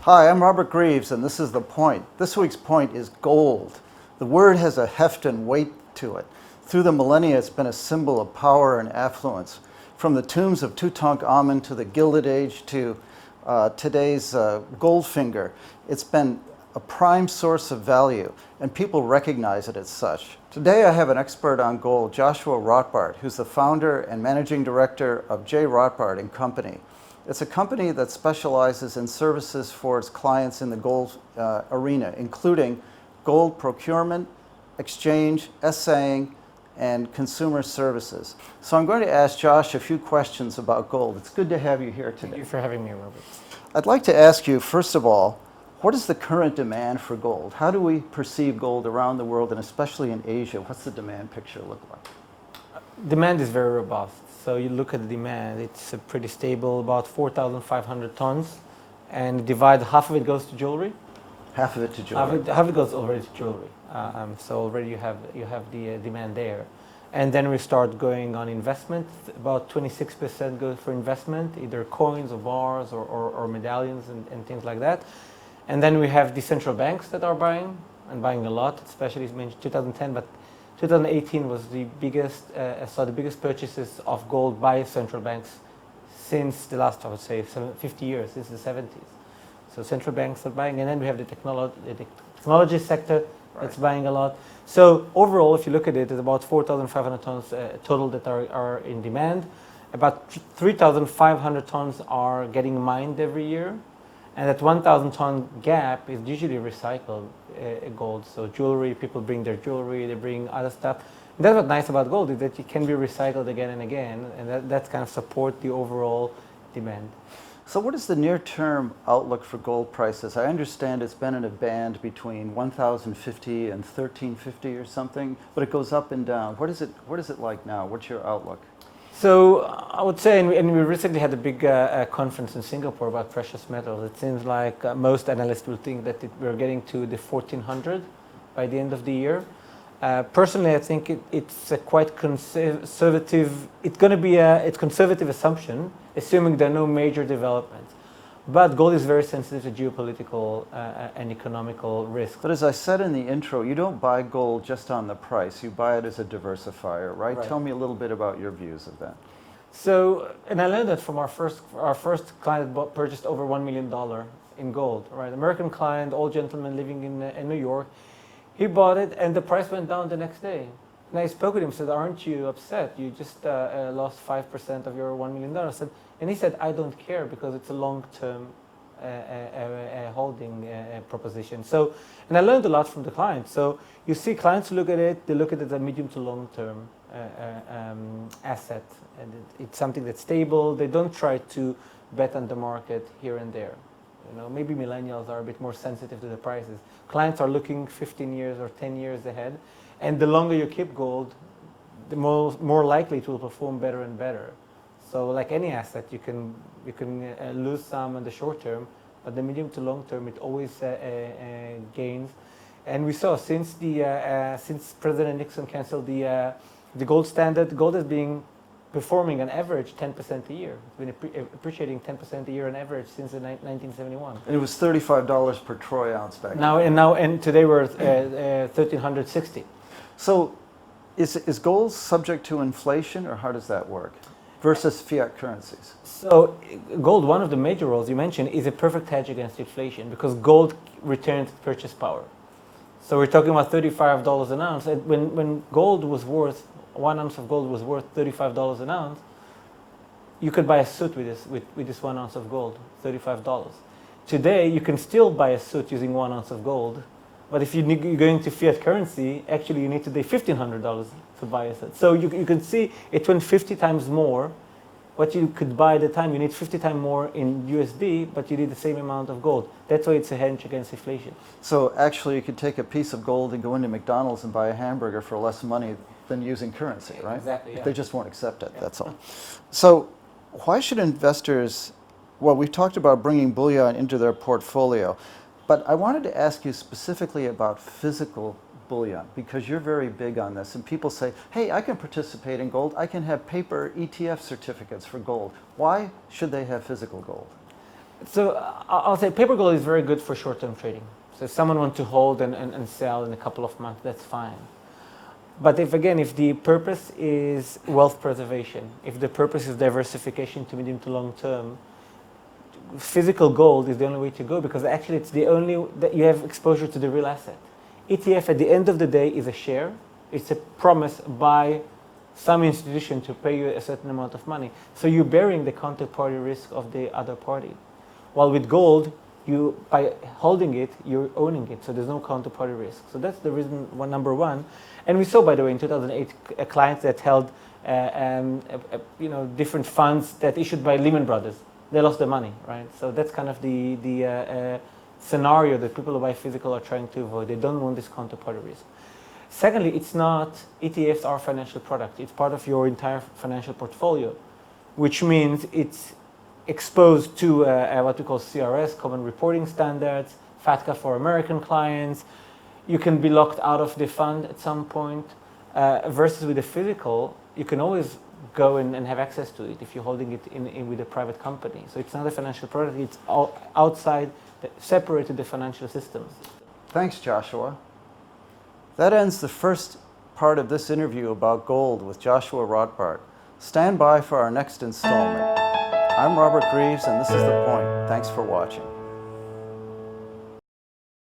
Hi, I'm Robert Greaves, and this is The Point. This week's point is gold. The word has a heft and weight to it. Through the millennia, it's been a symbol of power and affluence. From the tombs of Tutankhamun to the Gilded Age to today's Goldfinger, it's been a prime source of value, and people recognize it as such. Today, I have an expert on gold, Joshua Rotbart, who's the founder and managing director of J. Rotbart and Company. It's a company that specializes in services for its clients in the gold arena, including gold procurement, exchange, assaying, and consumer services. So I'm going to ask Josh a few questions about gold. It's good to have you here today. Thank you for having me, Robert. I'd like to ask you, first of all, what is the current demand for gold? How do we perceive gold around the world, and especially in Asia? What's the demand picture look like? Demand is very robust. So you look at the demand, it's pretty stable, about 4,500 tons, and divide half of it goes to jewelry. Half of it to jewelry. Half of it goes already to jewelry. So already you have the demand there, and then we start going on investment. About 26% goes for investment, either coins or bars or medallions and things like that. And then we have the central banks that are buying a lot, especially as mentioned 2010, but 2018 was the biggest, saw the biggest purchases of gold by central banks since the last, I would say, 50 years, since the 70s. So central banks are buying, and then we have the technology sector that's buying a lot. So overall, if you look at it, it's about 4,500 tons total that are in demand. About 3,500 tons are getting mined every year. And that 1,000 ton gap is usually recycled gold. So jewelry, people bring their jewelry, they bring other stuff. And that's what's nice about gold, is that it can be recycled again and again, and that's kind of support the overall demand. So what is the near-term outlook for gold prices? I understand it's been in a band between 1,050 and 1,350 or something, but it goes up and down. What is it like now? What's your outlook? So I would say, and we recently had a big conference in Singapore about precious metals. It seems like most analysts will think that we're getting to the 1,400 by the end of the year. Personally, I think it's a quite conservative. It's going to be a conservative assumption, assuming there are no major developments. But gold is very sensitive to geopolitical and economical risks. But as I said in the intro, you don't buy gold just on the price. You buy it as a diversifier, right? Tell me a little bit about your views of that. So, and I learned that from our first client that purchased over $1 million in gold, right? American client, old gentleman living in New York. He bought it, and the price went down the next day. And I spoke with him, said, "Aren't you upset? You just lost 5% of your $1 million." And he said, "I don't care, because it's a long-term holding proposition." So, and I learned a lot from the clients. So you see clients look at it, they look at it as a medium to long-term asset. And it's something that's stable. They don't try to bet on the market here and there. You know, maybe millennials are a bit more sensitive to the prices. Clients are looking 15 years or 10 years ahead. And the longer you keep gold, the more likely it will perform better and better. So like any asset, you can lose some in the short term, but the medium to long term, it always gains. And we saw since President Nixon canceled the gold standard, gold has been performing on average 10% a year. It's been appreciating 10% a year on average since 1971. And it was $35 per troy ounce back then. And today we're at 1,360. So is gold subject to inflation, or how does that work versus fiat currencies? So gold, one of the major roles you mentioned, is a perfect hedge against inflation, because gold retains purchase power. So we're talking about $35 an ounce. And when gold was worth, 1 ounce of gold was worth $35 an ounce, you could buy a suit with this 1 ounce of gold, $35. Today, you can still buy a suit using 1 ounce of gold, but if you're going to fiat currency, actually you need to pay $1,500 to buy a suit. So you can see it went 50 times more. What you could buy at the time, you need 50 times more in USD, but you need the same amount of gold. That's why it's a hedge against inflation. So actually you could take a piece of gold and go into McDonald's and buy a hamburger for less money than using currency, right? Exactly, yeah. They just won't accept it, that's all. So why should investors, well, we've talked about bringing bullion into their portfolio, but I wanted to ask you specifically about physical bullion, because you're very big on this, and people say, hey, I can participate in gold, I can have paper ETF certificates for gold. Why should they have physical gold? So I'll say paper gold is very good for short-term trading. So if someone wants to hold and sell in a couple of months, that's fine. But if the purpose is wealth preservation, if the purpose is diversification to medium to long term, physical gold is the only way to go, because actually it's the only that you have exposure to the real asset. ETF at the end of the day is a share. It's a promise by some institution to pay you a certain amount of money. So you're bearing the counterparty risk of the other party. While with gold, by holding it, you're owning it. So there's no counterparty risk. So that's the reason, number one. And we saw, by the way, in 2008, clients that held different funds that issued by Lehman Brothers. They lost their money, right? So that's kind of the scenario that people who buy physical are trying to avoid. They don't want this counterparty risk. Secondly, it's not, ETFs are a financial product. It's part of your entire financial portfolio, which means it's exposed to what we call CRS, Common Reporting Standards, FATCA for American clients. You can be locked out of the fund at some point, versus with the physical, you can always go and have access to it if you're holding it in with a private company. So it's not a financial product, it's outside, separated the financial system. Thanks, Joshua. That ends the first part of this interview about gold with Joshua Rotbart. Stand by for our next installment. I'm Robert Greaves, and this is The Point. Thanks for watching.